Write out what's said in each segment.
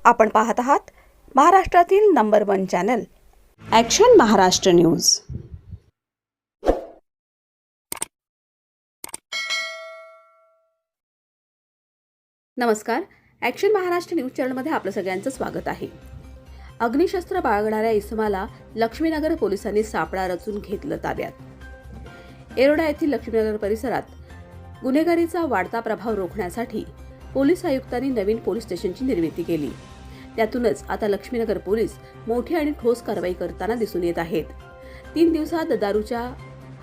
आपण पाहत आहात महाराष्ट्रातील number 1 channel action Maharashtra news. नमस्कार, ॲक्शन महाराष्ट्र न्यूज चॅनलमध्ये आपलं सगळ्यांचं स्वागत आहे। अग्निशस्त्र बाळगणाऱ्या इसमाला लक्ष्मीनगर पोलिसांनी सापळा रचून घेतलं ताब्यात। येरोडा येथील लक्ष्मीनगर परिसरात गुन्हेगारीचा वाढता प्रभाव रोखण्यासाठी पोलीस आयुक्तांनी नवीन पोलीस स्टेशनची निर्मिती केली। त्यातूनच आता लक्ष्मीनगर पोलीस मोठी आणि ठोस कारवाई करताना दिसून येत आहेत। 3 दिवसात दारूच्या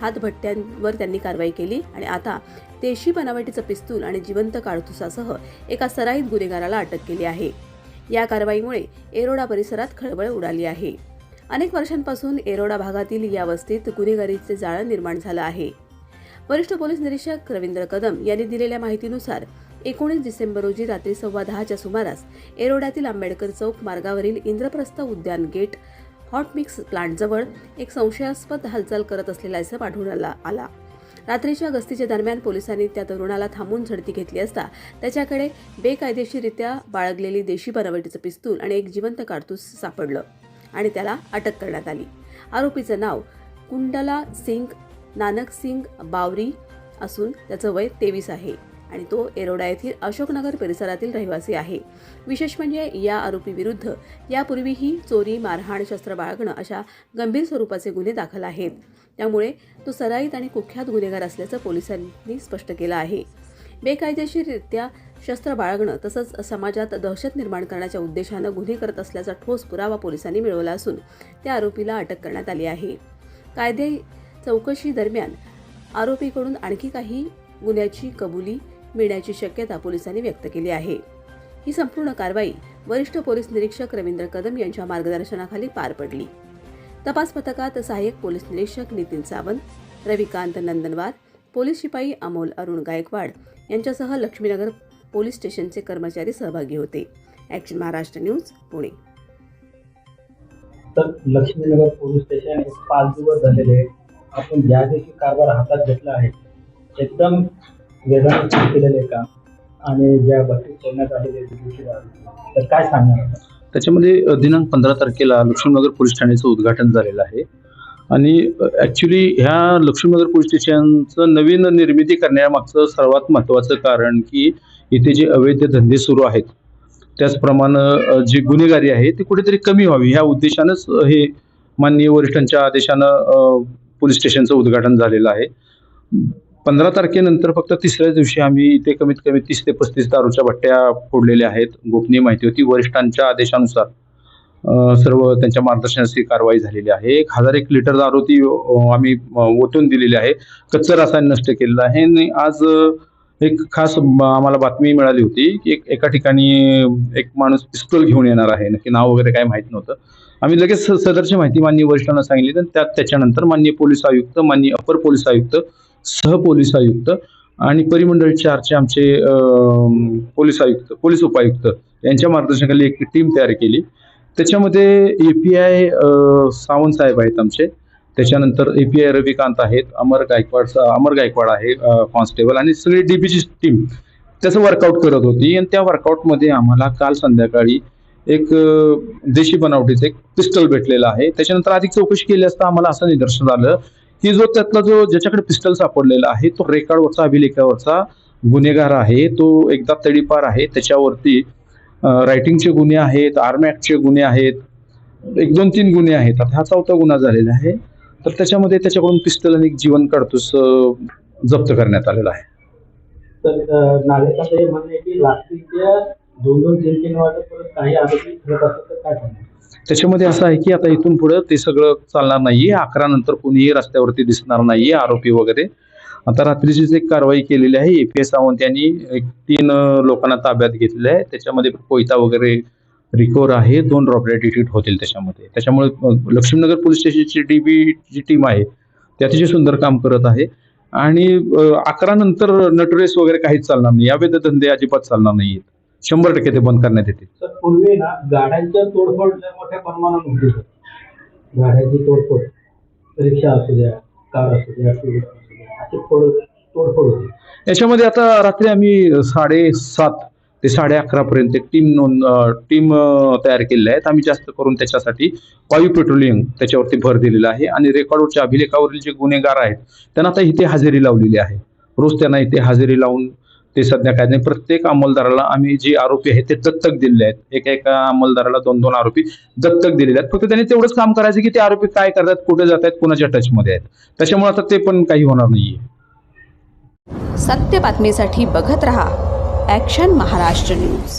हातभट्ट्यांवर त्यांनी कारवाई केली आणि आता देशी बनावटीचं पिस्तूल आणि जिवंत काडतुसासह एका सराईत गुन्हेगाराला अटक केली आहे। या कारवाईमुळे येरोडा परिसरात खळबळ उडाली आहे। अनेक वर्षांपासून येरोडा भागातील या वस्तीत गुन्हेगारीचे जाळं निर्माण झालं आहे। वरिष्ठ पोलीस निरीक्षक रवींद्र कदम यांनी दिलेल्या माहितीनुसार 19 डिसेंबर रोजी रात्री 10:15च्या सुमारास येरोड्यातील आंबेडकर चौक मार्गावरील इंद्रप्रस्थ उद्यान गेट हॉट मिक्स प्लांटजवळ एक संशयास्पद हालचाल करत असलेला इसम आढळून आला। रात्रीच्या गस्तीच्या दरम्यान पोलिसांनी त्या तरुणाला थांबून झडती घेतली असता त्याच्याकडे बेकायदेशीररित्या बाळगलेली देशी बनावटीचं पिस्तूल आणि एक जिवंत काडतूस सापडलं आणि त्याला अटक करण्यात आली। आरोपीचं नाव कुंडला सिंग नानक सिंग बावरी असून त्याचं वय 23 आहे आणि तो येरोडा येथील अशोकनगर परिसरातील रहिवासी आहे। विशेष म्हणजे या आरोपी विरुद्ध यापूर्वीही चोरी, मारहाण, शस्त्र बाळगणं अशा गंभीर स्वरूपाचे गुन्हे दाखल आहेत। त्यामुळे तो सराईत आणि कुख्यात गुन्हेगार असल्याचं पोलिसांनी स्पष्ट केलं आहे। बेकायदेशीररित्या शस्त्र बाळगणं तसंच समाजात दहशत निर्माण करण्याच्या उद्देशानं गुन्हे करत असल्याचा ठोस पुरावा पोलिसांनी मिळवला असून त्या आरोपीला अटक करण्यात आली आहे। कायदे चौकशी दरम्यान आरोपीकडून आणखी काही गुन्ह्याची कबुली मिळण्याची शक्यता पोलिसांनी व्यक्त केली आहे। ही संपूर्ण कारवाई वरिष्ठ पोलीस निरीक्षक रवींद्र कदम यांच्या मार्गदर्शनाखाली पार पडली। तपास पथकात सहाय्यक पोलीस निरीक्षक नितीन सावंत, रविकांत नंदनवार, पोलीस शिपाई अमोल अरुण गायकवाड यांच्यासह लक्ष्मीनगर पोलीस स्टेशनचे कर्मचारी सहभागी होते। Action Maharashtra news, Pune. तर लक्ष्मीनगर पोलीस स्टेशन 5 दिवस झालेले आपण ज्या दिवशी कारभार हातात घेतला आहे एकदम वेगाने केलेले काम आणि ज्या बत्तीस करण्यात आलेले तर काय सांगणार? त्याच्यामध्ये दिनांक 15 तारखेला लक्ष्मीनगर पोलीस ठाण्याचं उद्घाटन झालेलं आहे आणि ॲक्च्युली ह्या लक्ष्मीनगर पोलीस स्टेशनचं नवीन निर्मिती करण्यामागचं सर्वात महत्त्वाचं कारण की इथे जे अवैध धंदे सुरू आहेत त्याचप्रमाणे जी गुन्हेगारी आहे ती कुठेतरी कमी व्हावी ह्या उद्देशानंच हे माननीय वरिष्ठांच्या आदेशानं पोलीस स्टेशनचं उद्घाटन झालेलं आहे। 15 तारखेनंतर फक्त तिसऱ्या दिवशी आम्ही इथे कमीत कमी 30 ते 35 दारूच्या भट्ट्या फोडलेल्या आहेत। गोपनीय माहिती होती, वरिष्ठांच्या आदेशानुसार सर्व त्यांच्या मार्गदर्शनाची कारवाई झालेली आहे। 1001 लिटर दारू ती आम्ही ओतून दिलेली आहे, कच्चं रसायन नष्ट केलेलं आहे। आणि आज एक खास आम्हाला बातमी मिळाली होती की एका ठिकाणी एक माणूस पिस्तूल घेऊन येणार आहे, नक्की नाव वगैरे काय माहित नव्हतं। आम्ही लगेच सदरची माहिती माननीय वरिष्ठांना सांगितली तर त्याच्यानंतर माननीय पोलीस आयुक्त, माननीय अपर पोलीस आयुक्त, सह पोलीस आयुक्त आणि परिमंडळ 4चे आमचे पोलीस आयुक्त, पोलीस उपायुक्त यांच्या मार्गदर्शनाखाली एक टीम तयार केली। त्याच्यामध्ये API सावंत साहेब आहेत आमचे, त्याच्यानंतर API रविकांत आहेत, अमर गायकवाड आहे कॉन्स्टेबल आणि सगळी DBची टीम त्याचं वर्कआउट करत होती। आणि त्या वर्कआउटमध्ये आम्हाला काल संध्याकाळी एक देशी बनावटीचं एक पिस्टल भेटलेला आहे। त्याच्यानंतर अधिक चौकशी केली असता आम्हाला असं निदर्शन आलं की त्यातला ज्याच्याकडे पिस्टल सापडलेला आहे तो रेकॉर्डवरचा, अभिलेखावरचा गुन्हेगार आहे, तो एकदा तडीपार आहे, त्याच्यावरती रायटिंगचे गुन्हे आहेत, आर्म ॲक्टचे गुन्हे आहेत, 1-2-3 गुन्हे आहेत। आता हा 4था गुन्हा झालेला आहे। तर त्याच्यामध्ये त्याच्याकडून पिस्टल आणि जीवन काडतूस जप्त करण्यात आलेला आहे। तर नागरिकांचं हे म्हणणं आहे की रात्रीच्या 2-3 वाजेपर्यंत काही आरोपी फिरत असतात तर काय सांगणार? त्याच्यामध्ये असं आहे की आता इथून पुढे ते सगळं चालणार नाहीये। 11 नंतर कोणीही रस्त्यावरती दिसणार नाहीये आरोपी वगैरे। आता रात्रीचीच एक कारवाई केलेली आहे। API सावंत यांनी 3 लोकांना ताब्यात घेतले आहे। त्याच्यामध्ये कोयता वगैरे रिकवर आहे, 2 रॉबरी डिटेक्ट होतील त्याच्यामुळे लक्ष्मीनगर पोलीस स्टेशनची DB जी टीम आहे ती अतिशय सुंदर काम करत आहे। आणि 11 नंतर नटरेस वगैरे काहीच चालणार नाही, अवैध धंदे अजिबात चालणार नाहीत, 100% ते बंद करण्यात येते। तर पूर्वी ना गाड्यांच्या तोडफोड मोठ्या प्रमाणात होती। गाड्यांची तोडफोड, रिक्षा असू द्या, कार असू द्या, अशी तोडफोड होती। याच्यामध्ये आता रात्री आम्ही 7:30 ते 11:30 पर्यंत टीम तयार केलेल्या आहेत. आम्ही जास्त करून त्याच्यासाठी वायू पेट्रोलिंग त्याच्यावरती भर दिलेला आहे आणि रेकॉर्डवरच्या अभिलेखावरील जे गुन्हेगार आहेत त्यांना आता इथे हजेरी लावलेली आहे. रोज त्यांना इथे हजेरी लावून ते सध्या काय नाही, प्रत्येक अंमलदाराला आम्ही जे आरोपी आहेत ते दत्तक दिलेले आहेत. एका अंमलदाराला 2-2 आरोपी दत्तक दिलेले आहेत. फक्त त्यांनी तेवढंच काम करायचं की ते आरोपी काय करतात, कुठे जात आहेत, कोणाच्या टचमध्ये आहेत. त्याच्यामुळे आता ते पण काही होणार नाहीये. सत्य बातमीसाठी बघत रहा ॲक्शन महाराष्ट्र न्यूज.